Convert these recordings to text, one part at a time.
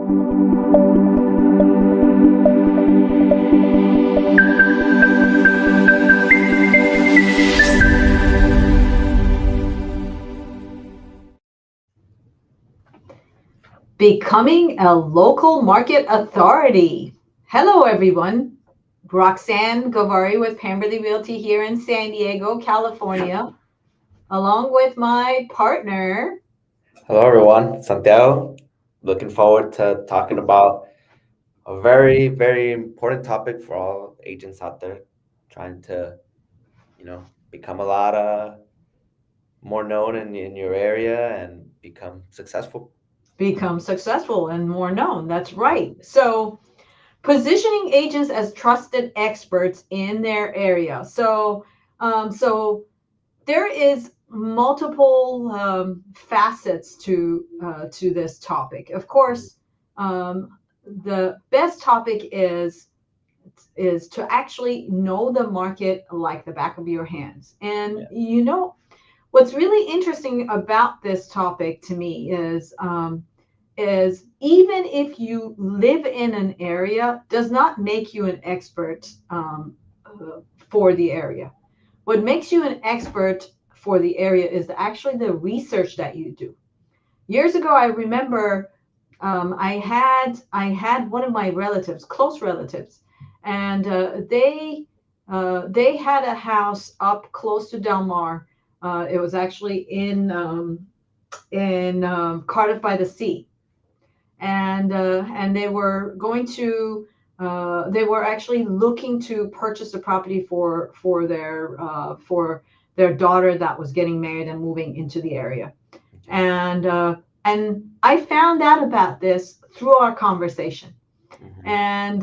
Becoming a local market authority. Hello, everyone. Roxanne Gavari with Pemberley Realty here in San Diego, California, along with my partner. Hello, everyone. Santiago. Looking forward to talking about a very, very important topic for all agents out there trying to, become a lot more known in your area and become successful. Become successful and more known. That's right. So, positioning agents as trusted experts in their area. So there is multiple facets to this topic. Of course, the best topic is to actually know the market like the back of your hands. And what's really interesting about this topic to me is even if you live in an area, does not make you an expert for the area. What makes you an expert for the area is actually the research that you do. Years ago, I remember I had one of my relatives, close relatives, and they had a house up close to Del Mar. It was actually in Cardiff by the Sea, and they were going to they were actually looking to purchase a property for their daughter that was getting married and moving into the area. And I found out about this through our conversation, and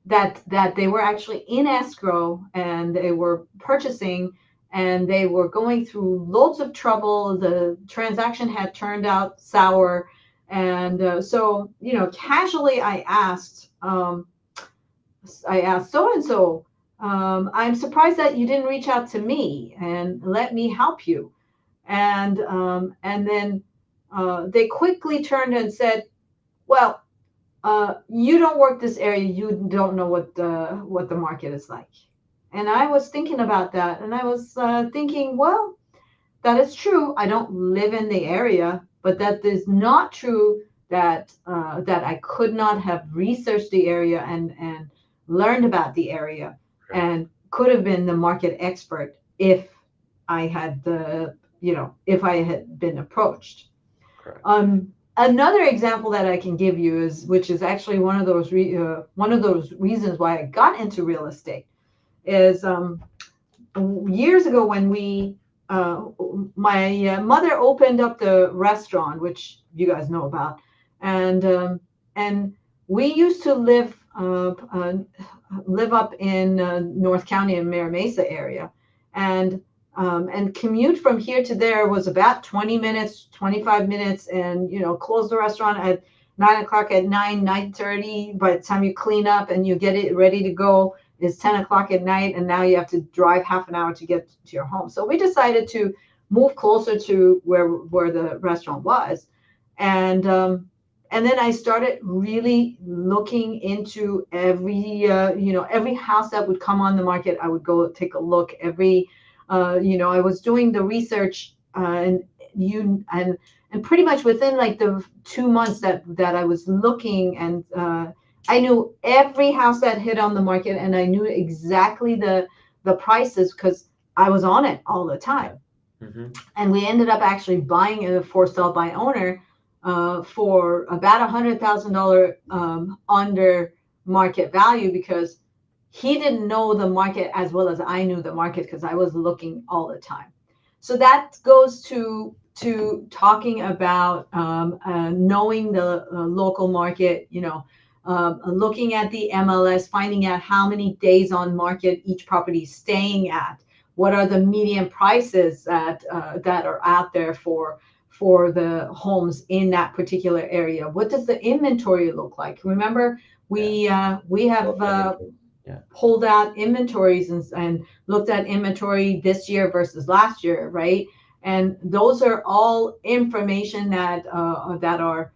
that they were actually in escrow and they were purchasing, and they were going through loads of trouble. The transaction had turned out sour, and so casually I asked so and so, I'm surprised that you didn't reach out to me and let me help you. And then they quickly turned and said, well, you don't work this area, you don't know what the market is like. And I was thinking about that, and I was thinking, well, that is true. I don't live in the area, but that is not true that I could not have researched the area and learned about the area and could have been the market expert if I had if I had been approached. Another example that I can give you which is actually one of those reasons why I got into real estate, is years ago when my mother opened up the restaurant, which you guys know about, and we used to live up in North County in Mira Mesa area, and commute from here to there was about 20 minutes, 25 minutes, and close the restaurant at 9:00 at night, 9:30. By the time you clean up and you get it ready to go, it's 10:00 at night, and now you have to drive half an hour to get to your home. So we decided to move closer to where the restaurant was, and then I started really looking into every house that would come on the market. I would go take a look. I was doing the research, and pretty much within like the 2 months that I was looking, and I knew every house that hit on the market, and I knew exactly the prices because I was on it all the time. And we ended up actually buying a for sale by owner for about $100,000 under market value, because he didn't know the market as well as I knew the market because I was looking all the time. So that goes to talking about knowing the local market, looking at the MLS, finding out how many days on market each property is staying at. What are the median prices that are out there for the homes in that particular area? What does the inventory look like? Remember, we have pulled out inventories and looked at inventory this year versus last year, right? And those are all information that are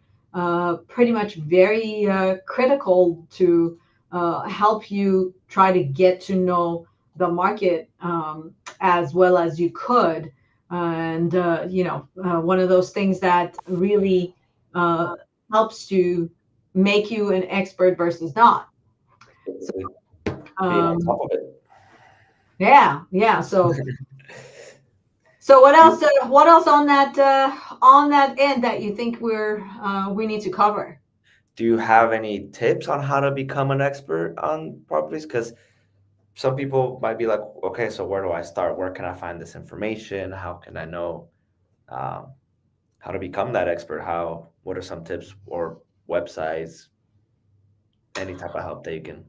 pretty much very critical to help you try to get to know the market as well as you could. And, one of those things that really helps to make you an expert versus not. So, Basically, being on um, top of it. yeah. So what else? What else on that end that you think we need to cover? Do you have any tips on how to become an expert on properties? Because some people might be like, okay, so where do I start? Where can I find this information? How can I know um, how to become that expert? What are some tips or websites, any type of help that you can?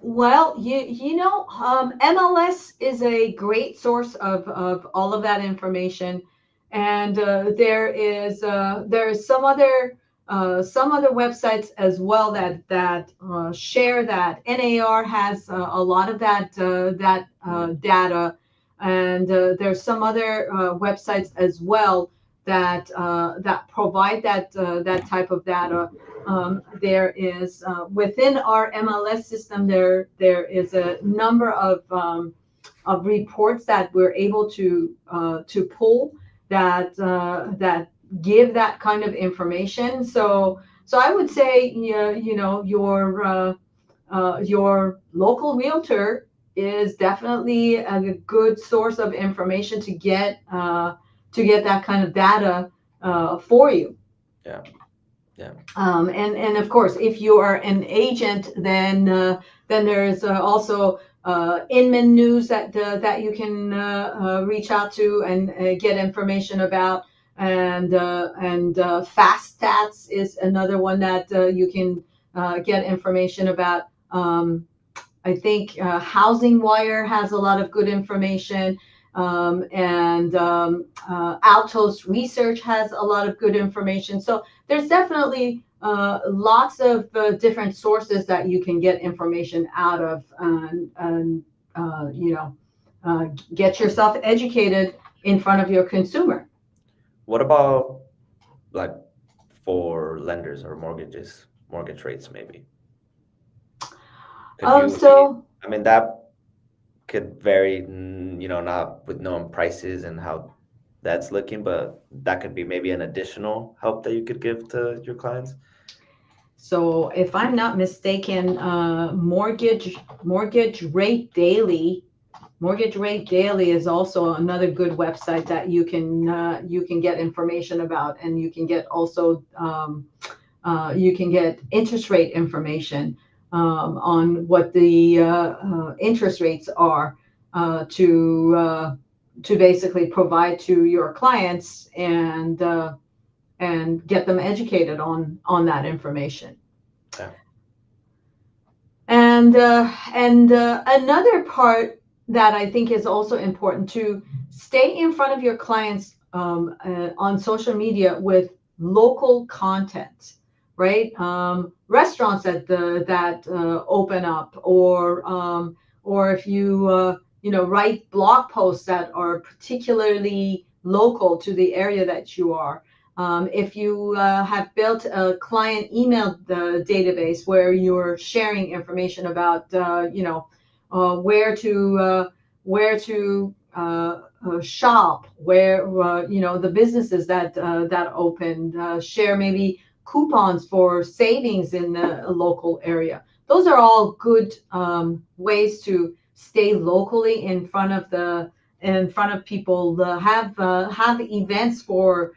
Well, MLS is a great source of all of that information, and there is some other websites as well that share that. NAR has a lot of that data, and there's some other websites as well that provide that type of data. There is within our MLS system, there is a number of reports that we're able to pull that give that kind of information. So I would say, your local realtor is definitely a good source of information to get that kind of data for you. Yeah, yeah, And of course, if you are an agent, then there's also Inman News that you can reach out to and get information about, and Fast Stats is another one that you can get information about. I think Housing Wire has a lot of good information, and Altos Research has a lot of good information. So there's definitely lots of different sources that you can get information out of, and get yourself educated in front of your consumer. what about like for lenders or mortgage rates maybe? Could Um, you be, so I mean, that could vary, not with knowing prices and how that's looking, but that could be maybe an additional help that you could give to your clients. So if I'm not mistaken, Mortgage Rate Daily is also another good website that you can get information about, and you can get also you can get interest rate information on what the interest rates are to basically provide to your clients, and get them educated on that information. Yeah. And another part that I think is also important, to stay in front of your clients on social media with local content, right? Restaurants that open up, or if you write blog posts that are particularly local to the area that you are. If you have built a client email database where you're sharing information about, where to shop, where the businesses that opened, share maybe coupons for savings in the local area. Those are all good ways to stay locally in front of people. Have events for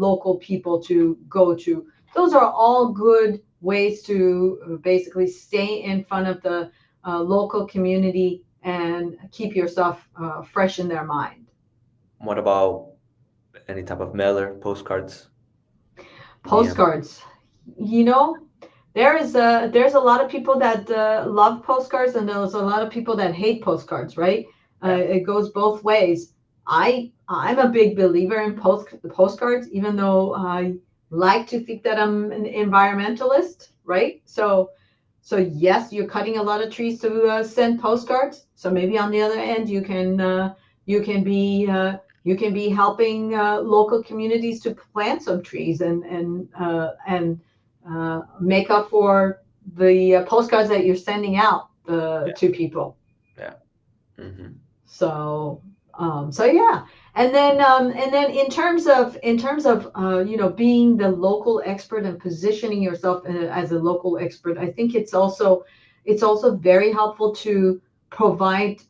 local people to go to. Those are all good ways to basically stay in front of the local community and keep yourself fresh in their mind. What about any type of mailer, postcards, DM? Postcards, you know, there's a lot of people that love postcards, and there's a lot of people that hate postcards, right? Yeah. It goes both ways. I'm a big believer in postcards, even though I like to think that I'm an environmentalist, right? So yes, you're cutting a lot of trees to send postcards. So maybe on the other end, you can be You can be helping local communities to plant some trees and make up for the postcards that you're sending out Yeah. to people. Yeah. Hmm. So so yeah, and then in terms of being the local expert and positioning yourself as a local expert, I think it's also very helpful to provide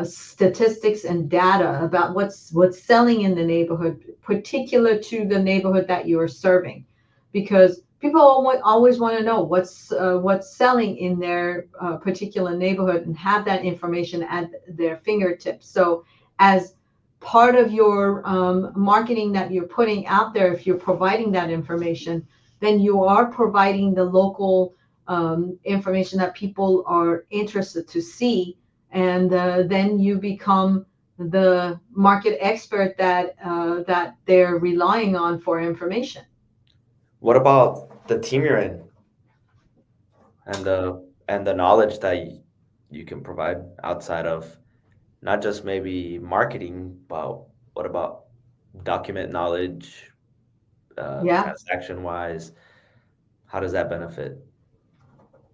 statistics and data about what's selling in the neighborhood, particular to the neighborhood that you are serving, because people always want to know what's selling in their particular neighborhood and have that information at their fingertips. So as part of your marketing that you're putting out there, if you're providing that information, then you are providing the local information that people are interested to see, and then you become the market expert that they're relying on for information. What about the team you're in and the knowledge that you can provide outside of not just maybe marketing, but what about document knowledge, Yeah. transaction wise? How does that benefit,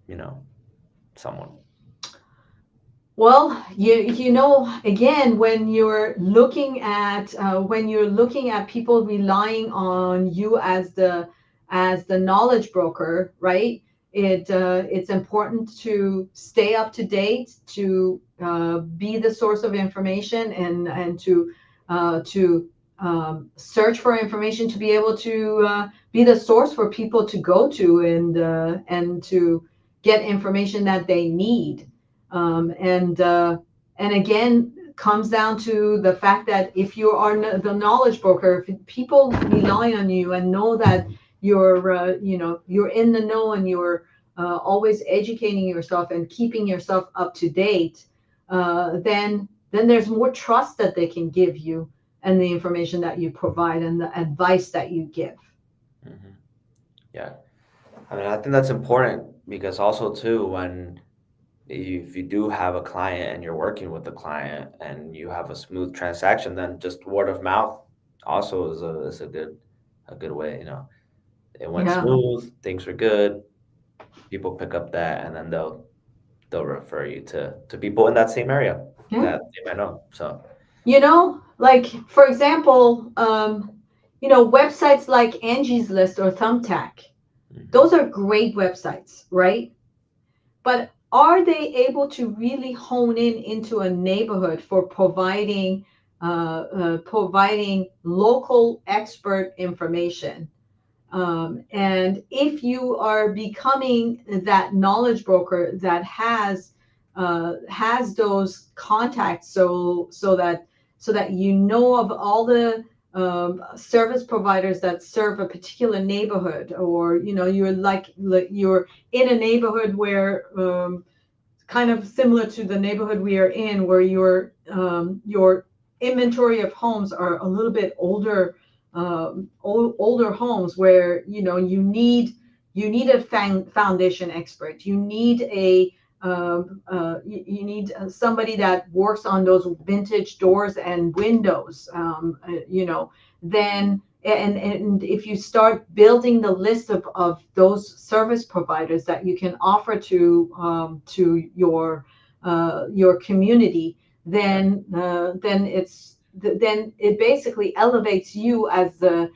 you know, someone? Well, again, when you're looking at people relying on you as the knowledge broker, right? It's important to stay up to date, to be the source of information, and to search for information, to be able to be the source for people to go to, and to get information that they need. And again, comes down to the fact that if you are the knowledge broker, if people rely on you and know that you're in the know, and you're always educating yourself and keeping yourself up to date, then there's more trust that they can give you, and the information that you provide, and the advice that you give. Hmm. Yeah. I mean, I think that's important because also too, when if you do have a client and you're working with the client and you have a smooth transaction, then just word of mouth also is a good way, It went Yeah, smooth, things were good, people pick up that and then they'll refer you to people in that same area yeah. that they might know. So, Like for example, websites like Angie's List or Thumbtack. mhm. Those are great websites, right? But are they able to really hone in into a neighborhood for providing local expert information? And if you are becoming that knowledge broker that has those contacts, so that of all the service providers that serve a particular neighborhood, or you're in a neighborhood where kind of similar to the neighborhood we are in, where your inventory of homes are a little bit older homes, where you need a foundation expert. You need somebody that works on those vintage doors and windows. Then and if you start building the list of those service providers that you can offer to your community, Yeah, then it basically elevates you as the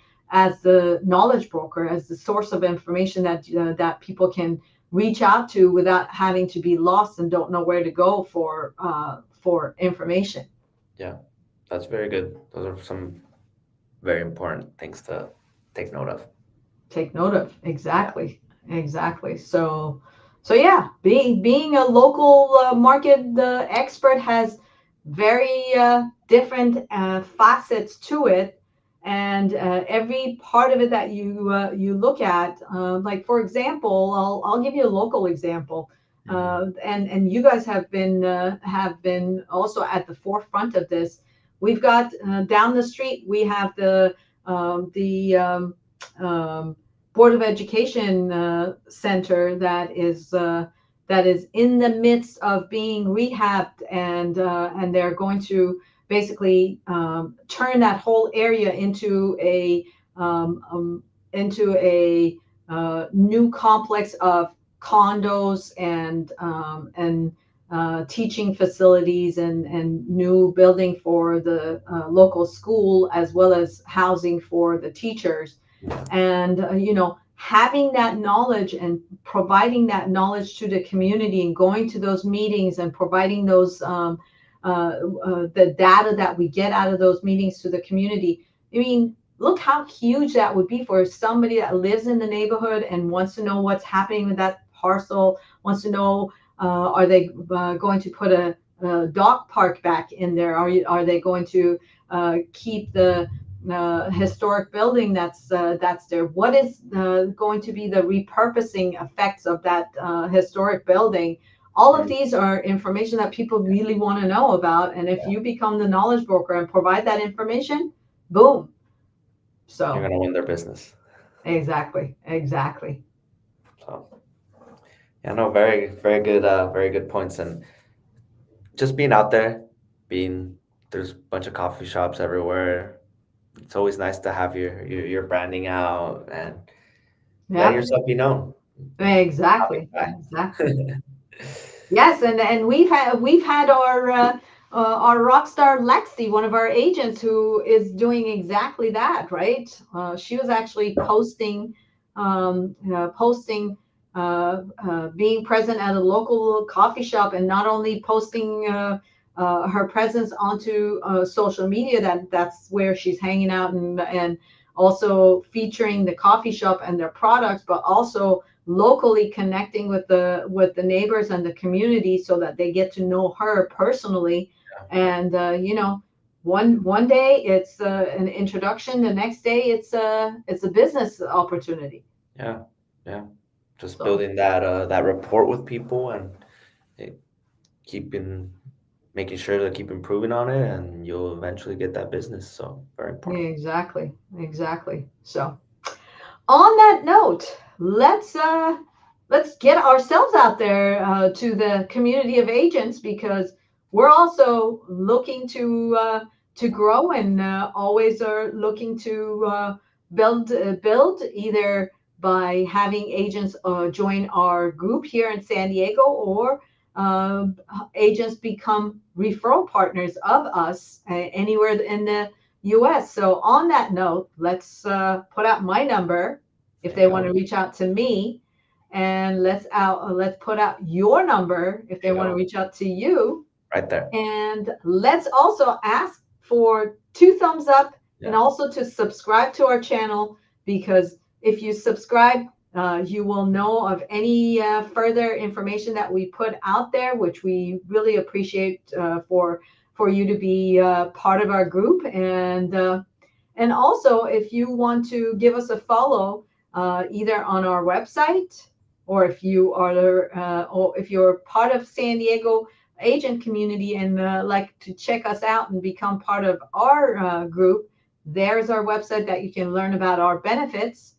knowledge broker, as the source of information that people can reach out to without having to be lost and don't know where to go for information. yeah, that's very good. Those are some very important things to take note of. Take note of. Yeah. Exactly. So yeah, being a local market expert has very different facets to it, and every part of it that you look at, like for example, I'll give you a local example. Hmm. And you guys have been also at the forefront of this. We've got down the street, we have the Board of Education center that is in the midst of being rehabbed, and they're going to basically turn that whole area into a um, um, new complex of condos and teaching facilities and new building for the local school, as well as housing for the teachers. And having that knowledge and providing that knowledge to the community and going to those meetings and providing those the data that we get out of those meetings to the community. I mean, look how huge that would be for somebody that lives in the neighborhood and wants to know what's happening with that parcel, wants to know, are they going to put a dog park back in there? Are they going to keep the historic building that's there? What is going to be the repurposing effects of that historic building? All of these are information that people really want to know about. And if you become the knowledge broker and provide that information, boom. So you're gonna win their business. exactly. So yeah, no, very good points. And just being out there, there's a bunch of coffee shops everywhere. It's always nice to have your branding out and let yourself be known. Exactly. Yes, and we've had our rock star Lexi, one of our agents, who is doing exactly that. Right? She was actually posting being present at a local coffee shop, and not only posting her presence onto social media, that's where she's hanging out, and also featuring the coffee shop and their products, but also locally connecting with the neighbors and the community so that they get to know her personally. And one day it's an introduction, the next day it's a business opportunity. Yeah, just building that rapport with people and making sure to keep improving on it, and you'll eventually get that business. So very important. Exactly. So on that note, let's get ourselves out there to the community of agents, because we're also looking to grow, and always are looking to build either by having agents join our group here in San Diego, or agents become referral partners of us anywhere in the US. So on that note, let's put out my number if they want to reach out to me, and let's put out your number if they want to reach out to you. Right there. And let's also ask for 2 thumbs up, and also to subscribe to our channel, because if you subscribe, you will know of any further information that we put out there, which we really appreciate for you to be part of our group. And also, if you want to give us a follow, either on our website, or if you're part of San Diego agent community and like to check us out and become part of our group, there's our website that you can learn about our benefits.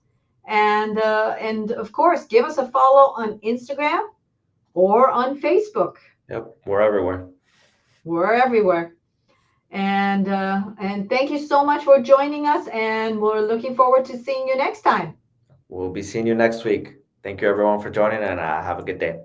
And of course, give us a follow on Instagram or on Facebook. Yep, we're everywhere. We're everywhere. And thank you so much for joining us, and we're looking forward to seeing you next time. We'll be seeing you next week. Thank you everyone for joining, and have a good day.